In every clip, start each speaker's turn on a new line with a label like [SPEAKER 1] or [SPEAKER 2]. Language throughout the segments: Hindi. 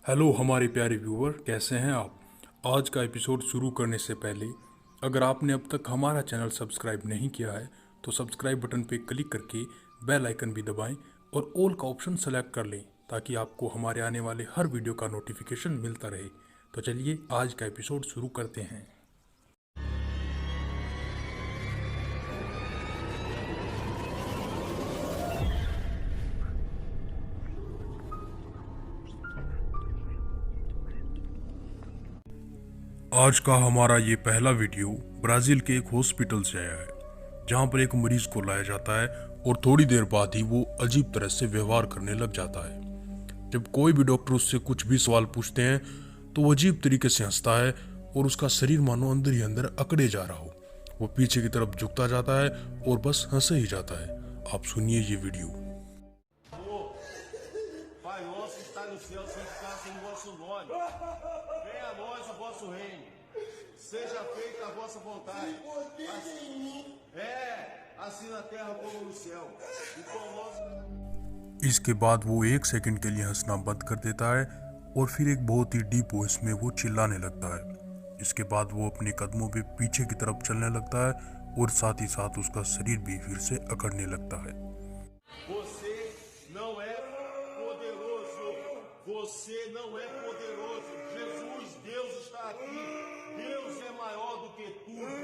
[SPEAKER 1] हेलो हमारे प्यारे व्यूवर, कैसे हैं आप। आज का एपिसोड शुरू करने से पहले अगर आपने अब तक हमारा चैनल सब्सक्राइब नहीं किया है तो सब्सक्राइब बटन पर क्लिक करके बेल आइकन भी दबाएं और ऑल का ऑप्शन सेलेक्ट कर लें ताकि आपको हमारे आने वाले हर वीडियो का नोटिफिकेशन मिलता रहे। तो चलिए आज का एपिसोड शुरू करते हैं। आज का हमारा ये पहला वीडियो ब्राज़ील के एक हॉस्पिटल से आया है जहाँ पर एक मरीज को लाया जाता है और थोड़ी देर बाद ही वो अजीब तरह से व्यवहार करने लग जाता है। जब कोई भी डॉक्टर उससे कुछ भी सवाल पूछते हैं तो वो अजीब तरीके से हंसता है और उसका शरीर मानो अंदर ही अंदर अकड़े जा रहा हो। वो पीछे की तरफ झुकता जाता है और बस हंसे ही जाता है। आप सुनिए ये video.
[SPEAKER 2] Pai nosso que está no céu, santificado seja o vosso nome. Venha a nós o vosso reino. Seja feita a vossa vontade. Assim na terra como no céu. E com nós.
[SPEAKER 1] इसके बाद वो एक सेकंड के लिए हंसना बंद कर देता है और फिर एक बहुत ही डीप वॉइस में वो चिल्लाने लगता है। इसके बाद वो अपने कदमों पे पीछे की तरफ चलने लगता है और साथ ही साथ उसका शरीर भी फिर से अकड़ने लगता है।
[SPEAKER 2] Você não é poderoso. Você não é poderoso. Jesus, Deus está aqui. Deus é maior do que tudo.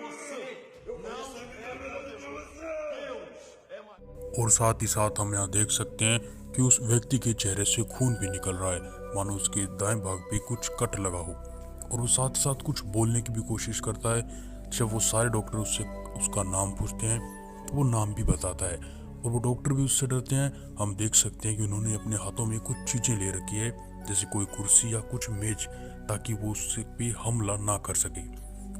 [SPEAKER 2] Você não é poderoso. Deus é maior.
[SPEAKER 1] और साथ ही साथ हम यहाँ देख सकते हैं कि उस व्यक्ति के चेहरे से खून भी निकल रहा है, मानो उसके दाएं भाग पे कुछ कट लगा हो। और वो साथ ही साथ कुछ बोलने की भी कोशिश करता है। जब वो सारे डॉक्टर उससे उसका नाम पूछते हैं तो वो नाम भी बताता है और वो डॉक्टर भी उससे डरते हैं। हम देख सकते हैं कि उन्होंने अपने हाथों में कुछ चीज़ें ले रखी है, जैसे कोई कुर्सी या कुछ मेज, ताकि वो उससे पे हमला ना कर सके।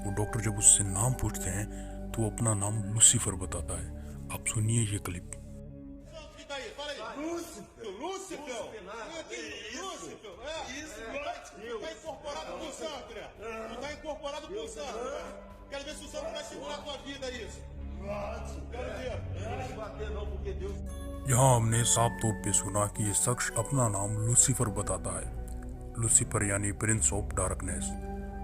[SPEAKER 1] वो डॉक्टर जब उससे नाम पूछते हैं तो वो अपना नाम लूसीफर बताता है। आप सुनिए ये clip.
[SPEAKER 2] Fica aí, fala aí. Lúcifer. Lúcifer. Lúcifer. Tá incorporado com o santo, né? Tu tá incorporado com o santo. Quero ver se o santo vai segurar a tua vida, isso. Quero ver. Não se bater não, porque Deus...
[SPEAKER 1] यहाँ हमने साफ तौर पे सुना कि ये शख्स अपना नाम लूसीफर बताता है, लूसीफर यानी प्रिंस ऑफ डार्कनेस।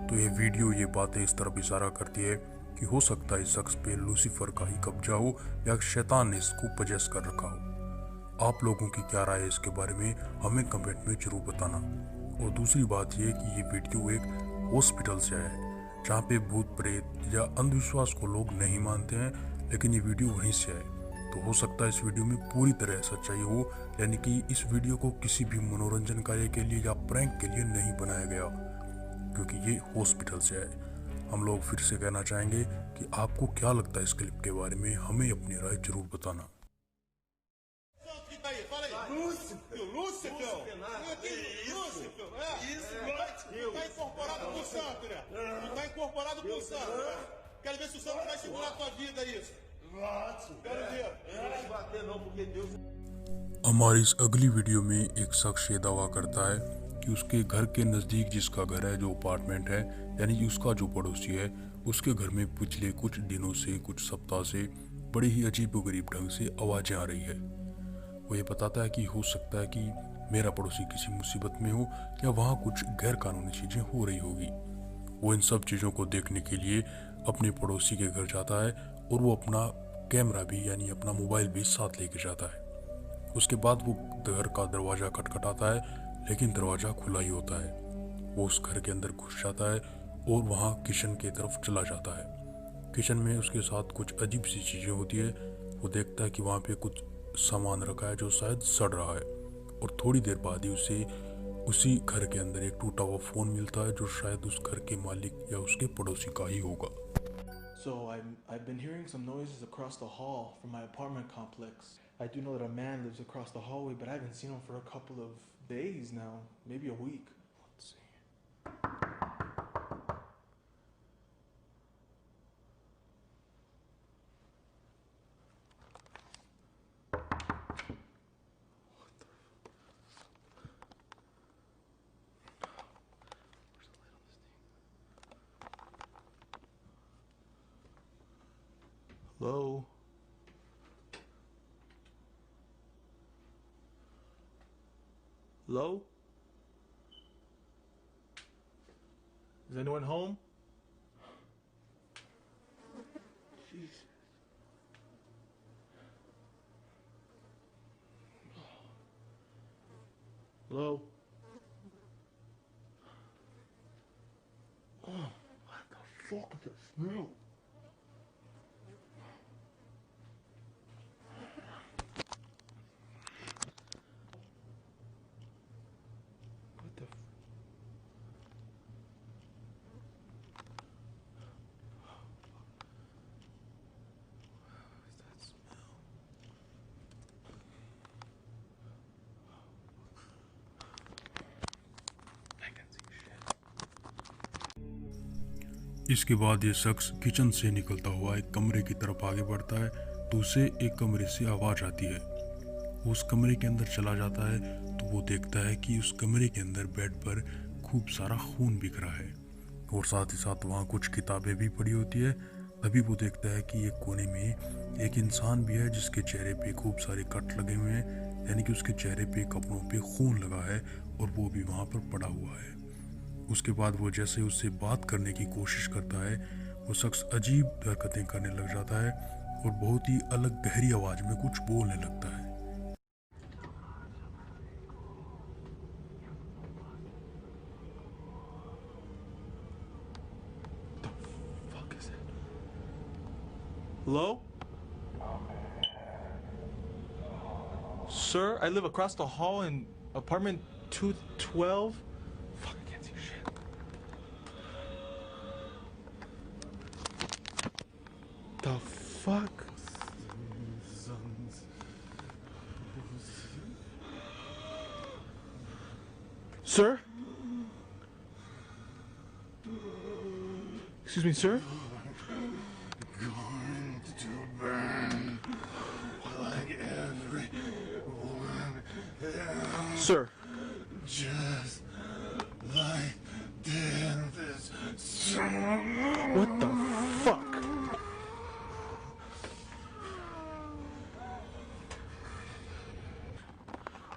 [SPEAKER 1] तो ये वीडियो ये बातें इस तरफ इशारा करती है कि हो सकता है इस शख्स पे लूसीफर का ही कब्जा हो या शैतान ने इसको पजेस कर रखा हो। आप लोगों की क्या राय है इसके बारे में हमें कमेंट में जरूर बताना। और दूसरी बात यह कि ये वीडियो एक हॉस्पिटल से आया है जहाँ पे भूत प्रेत या अंधविश्वास को लोग नहीं मानते हैं, लेकिन ये वीडियो वहीं से आए। तो हो सकता है इस वीडियो में पूरी तरह सच्चाई हो, यानी कि इस वीडियो को किसी भी मनोरंजन कार्य के लिए या प्रैंक के लिए नहीं बनाया गया, क्योंकि ये हॉस्पिटल से आए। हम लोग फिर से कहना चाहेंगे कि आपको क्या लगता है इस क्लिप के बारे में, हमें अपनी राय जरूर बताना।
[SPEAKER 2] Fica aí, fala aí. Lúcifer. Lúcifer. Lúcifer. Tu tá incorporado com o santo, né? Tu tá incorporado com o santo. Quero ver se o santo vai segurar a tua vida, isso. Quero ver. Não se bater não, porque Deus...
[SPEAKER 1] हमारी इस अगली वीडियो में एक शख्स ये दावा करता है कि उसके घर के नज़दीक जिसका घर है, जो अपार्टमेंट है, यानी कि उसका जो पड़ोसी है, उसके घर में पिछले कुछ दिनों से, कुछ सप्ताह से बड़ी ही अजीबोगरीब ढंग से आवाज़ें आ रही है। वो ये बताता है कि हो सकता है कि मेरा पड़ोसी किसी मुसीबत में हो या वहाँ कुछ गैर कानूनी चीज़ें हो रही होगी। वो इन सब चीज़ों को देखने के लिए अपने पड़ोसी के घर जाता है और वो अपना कैमरा भी यानी अपना मोबाइल भी साथ लेके जाता है। उसके बाद वो घर का दरवाज़ा खटखटाता है, लेकिन दरवाज़ा खुला ही होता है। वो उस घर के अंदर घुस जाता है और वहाँ किचन की तरफ चला जाता है। किचन में उसके साथ कुछ अजीब सी चीज़ें होती है। वो देखता है कि वहाँ पे कुछ सामान रखा है जो शायद सड़ रहा है, और थोड़ी देर बाद ही उसे उसी घर के अंदर एक टूटा हुआ फ़ोन मिलता है जो शायद उस घर के मालिक या उसके पड़ोसी का ही होगा।
[SPEAKER 3] So I've been hearing some noises across the hall from my apartment complex. I do know that a man lives across the hallway, but I haven't seen him for a couple of days now, maybe a week. Let's see. Hello? Hello? Is anyone home? Jeez. Hello? Oh, what the fuck is this smell? What the What is that smell? I can see shit.
[SPEAKER 1] इसके बाद ये शख्स किचन से निकलता हुआ एक कमरे की तरफ आगे बढ़ता है तो उसे एक कमरे से आवाज़ आती है। वो उस कमरे के अंदर चला जाता है तो वो देखता है कि उस कमरे के अंदर बेड पर खूब सारा खून बिखरा है और साथ ही साथ वहाँ कुछ किताबें भी पड़ी होती है। तभी वो देखता है कि एक कोने में एक इंसान भी है जिसके चेहरे पे खूब सारे कट लगे हुए हैं, यानी कि उसके चेहरे पे कपड़ों पे खून लगा है और वो भी वहाँ पर पड़ा हुआ है। उसके बाद वो जैसे उससे बात करने की कोशिश करता है वो शख्स अजीब हरकतें करने लग जाता है और बहुत ही अलग गहरी आवाज़ में कुछ बोलने लगता है।
[SPEAKER 3] Fuck is it? Hello? Sir, I live across the hall in apartment 212. Fuck, I can't see shit. The fuck? Sir? Excuse me, sir?
[SPEAKER 2] Going to burn like everyone else.
[SPEAKER 3] Sir.
[SPEAKER 2] Just like this song.
[SPEAKER 3] What the fuck?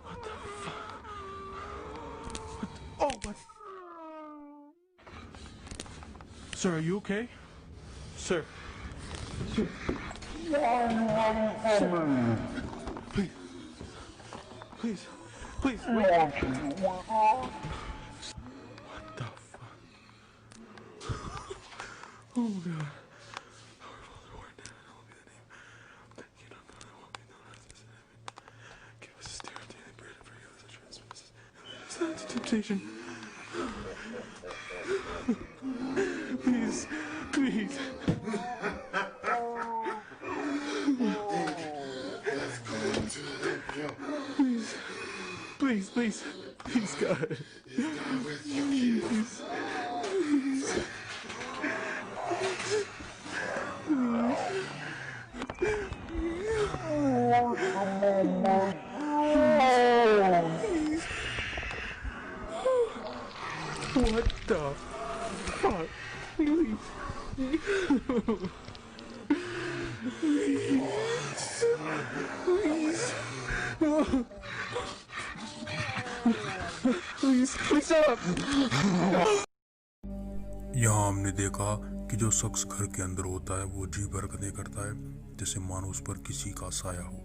[SPEAKER 3] What the fuck? Oh, what? Sir, are you okay? Sir. Sir. Please. Please. Please. What the fuck? Oh my god. Our Father who art in heaven, hallowed be thy name. Thy kingdom come, thy will be done on earth as in heaven. Give us this day our daily bread and forgive us our trespasses. And lead us not into temptation. Please. Please. Please. Please, please. Please, God. Please. Please. What the fuck? Please. Please, please stop.
[SPEAKER 1] यहाँ हमने देखा कि जो शख्स घर के अंदर होता है वो अजीब हरकतें करता है जैसे मानो उस पर किसी का साया हो।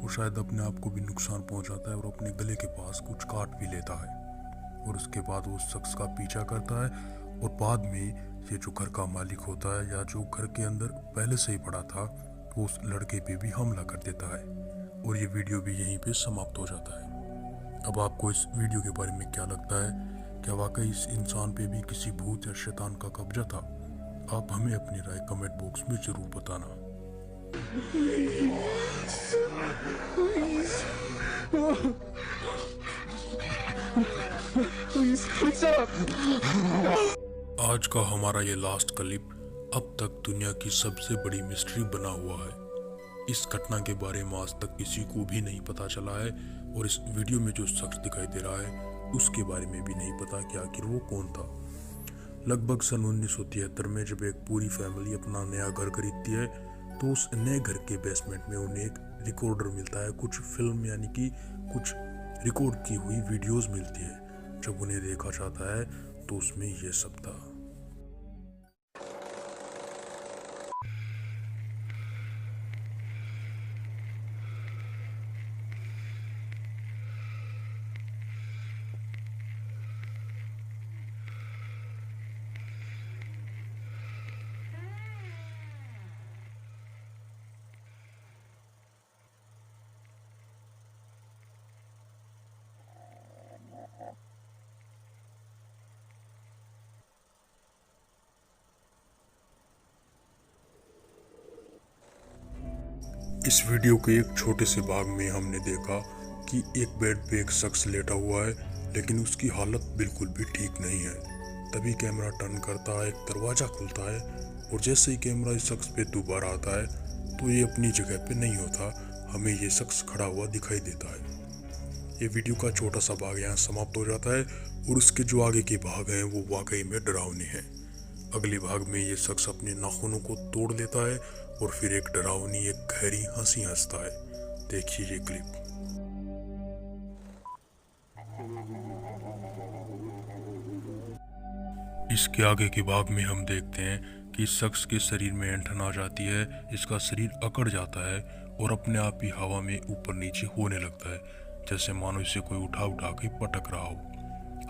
[SPEAKER 1] वो शायद अपने आप को भी नुकसान पहुंचाता है और अपने गले के पास कुछ काट भी लेता है और उसके बाद वो उस शख्स का पीछा करता है और बाद में ये जो घर का मालिक होता है या जो घर के अंदर पहले से ही पड़ा था वो उस लड़के पे भी हमला कर देता है और ये वीडियो भी यहीं पे समाप्त हो जाता है। अब आपको इस वीडियो के बारे में क्या लगता है? क्या वाकई इस इंसान पे भी किसी भूत या शैतान का कब्जा था? आप हमें अपनी राय कमेंट बॉक्स में जरूर बताना। आज का हमारा ये लास्ट क्लिप अब तक दुनिया की सबसे बड़ी मिस्ट्री बना हुआ है। इस घटना के बारे में आज तक किसी को भी नहीं पता चला है और इस वीडियो में जो शख्स दिखाई दे रहा है उसके बारे में भी नहीं पता कि आखिर वो कौन था। लगभग सन 1973 में जब एक पूरी फैमिली अपना नया घर खरीदती है तो उस नए घर के बेसमेंट में उन्हें एक रिकॉर्डर मिलता है, कुछ फिल्म यानी कि कुछ रिकॉर्ड की हुई वीडियोस मिलती है। जब उन्हें देखा जाता है तो उसमें ये सब था। इस वीडियो के एक छोटे से भाग में हमने देखा कि एक बेड पे एक शख्स लेटा हुआ है, लेकिन उसकी हालत बिल्कुल भी ठीक नहीं है। तभी कैमरा टर्न करता है, एक दरवाज़ा खुलता है और जैसे ही कैमरा इस शख्स पे दोबारा आता है तो ये अपनी जगह पे नहीं होता, हमें ये शख्स खड़ा हुआ दिखाई देता है। ये वीडियो का छोटा सा भाग यहाँ समाप्त हो जाता है और उसके जो आगे के भाग हैं वो वाकई में डरावने हैं। अगले भाग में ये शख्स अपने नाखूनों को तोड़ लेता है और फिर एक डरावनी एक गहरी हंसी हंसता है। देखिए ये क्लिप। इसके आगे के भाग में हम देखते हैं कि इस शख्स के शरीर में ऐंठन आ जाती है, इसका शरीर अकड़ जाता है और अपने आप ही हवा में ऊपर नीचे होने लगता है, जैसे मानो इसे कोई उठा के पटक रहा हो।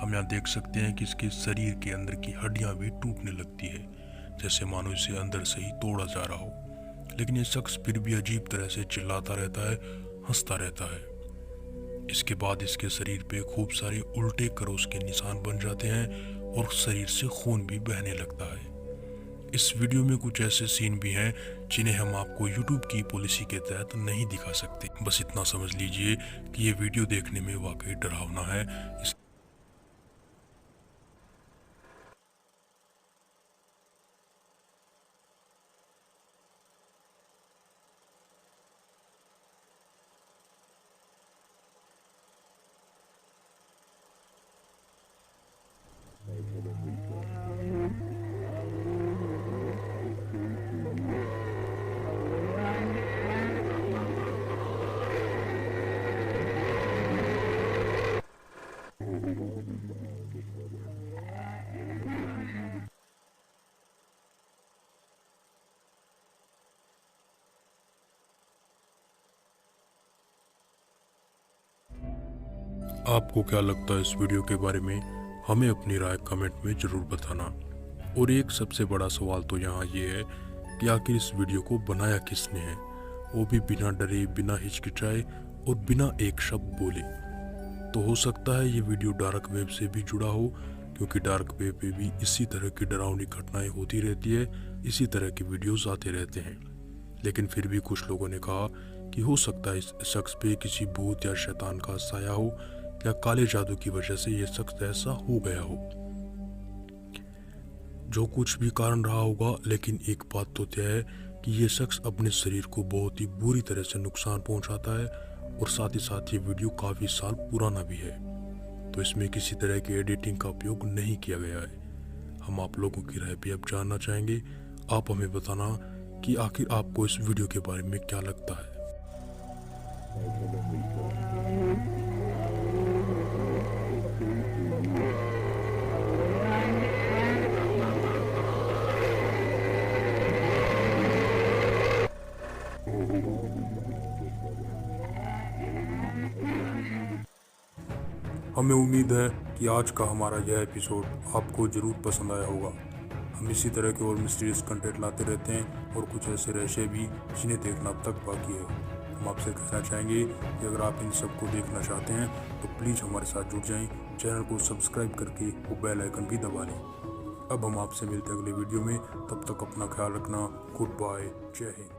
[SPEAKER 1] हम यहाँ देख सकते हैं कि इसके शरीर के अंदर की हड्डियां भी टूटने लगती है, जैसे मानो इसे अंदर से ही तोड़ा जा रहा हो। लेकिन ये शख्स फिर भी अजीब तरह से चिल्लाता रहता है, हंसता रहता है। इसके बाद इसके शरीर पे खूब सारे उल्टे क्रोस के निशान बन जाते हैं और शरीर से खून भी बहने लगता है। इस वीडियो में कुछ ऐसे सीन भी हैं जिन्हें हम आपको YouTube की पॉलिसी के तहत नहीं दिखा सकते। बस इतना समझ लीजिए कि ये वीडियो देखने में वाकई डरावना है। आपको क्या लगता है इस वीडियो के बारे में? हमें अपनी राय कमेंट में ज़रूर बताना। और एक सबसे बड़ा सवाल तो यहाँ ये है कि आखिर इस वीडियो को बनाया किसने है, वो भी बिना डरे, बिना हिचकिचाए और बिना एक शब्द बोले। तो हो सकता है ये वीडियो डार्क वेब से भी जुड़ा हो, क्योंकि डार्क वेब पे भी इसी तरह की डरावनी घटनाएं होती रहती है, इसी तरह के वीडियोस आते रहते हैं। लेकिन फिर भी कुछ लोगों ने कहा कि हो सकता है इस शख्स पे किसी भूत या शैतान का साया हो या काले जादू की वजह से ये शख्स ऐसा हो गया हो। जो कुछ भी कारण रहा होगा, लेकिन एक बात तो तय है कि ये शख्स अपने शरीर को बहुत ही बुरी तरह से नुकसान पहुंचाता है और साथ ही साथ ये वीडियो काफ़ी साल पुराना भी है, तो इसमें किसी तरह की एडिटिंग का उपयोग नहीं किया गया है। हम आप लोगों की राय भी अब जानना चाहेंगे। आप हमें बताना कि आखिर आपको इस वीडियो के बारे में क्या लगता है। हमें उम्मीद है कि आज का हमारा यह एपिसोड आपको ज़रूर पसंद आया होगा। हम इसी तरह के और मिस्टीरियस कंटेंट लाते रहते हैं और कुछ ऐसे रहस्य भी जिन्हें देखना अब तक बाकी है। हम आपसे कहना चाहेंगे कि अगर आप इन सबको देखना चाहते हैं तो प्लीज़ हमारे साथ जुड़ जाएं, चैनल को सब्सक्राइब करके वो बेल आइकन भी दबा लें। अब हम आपसे मिलते हैं अगले वीडियो में, तब तक अपना ख्याल रखना। गुड बाय, जय हिंद।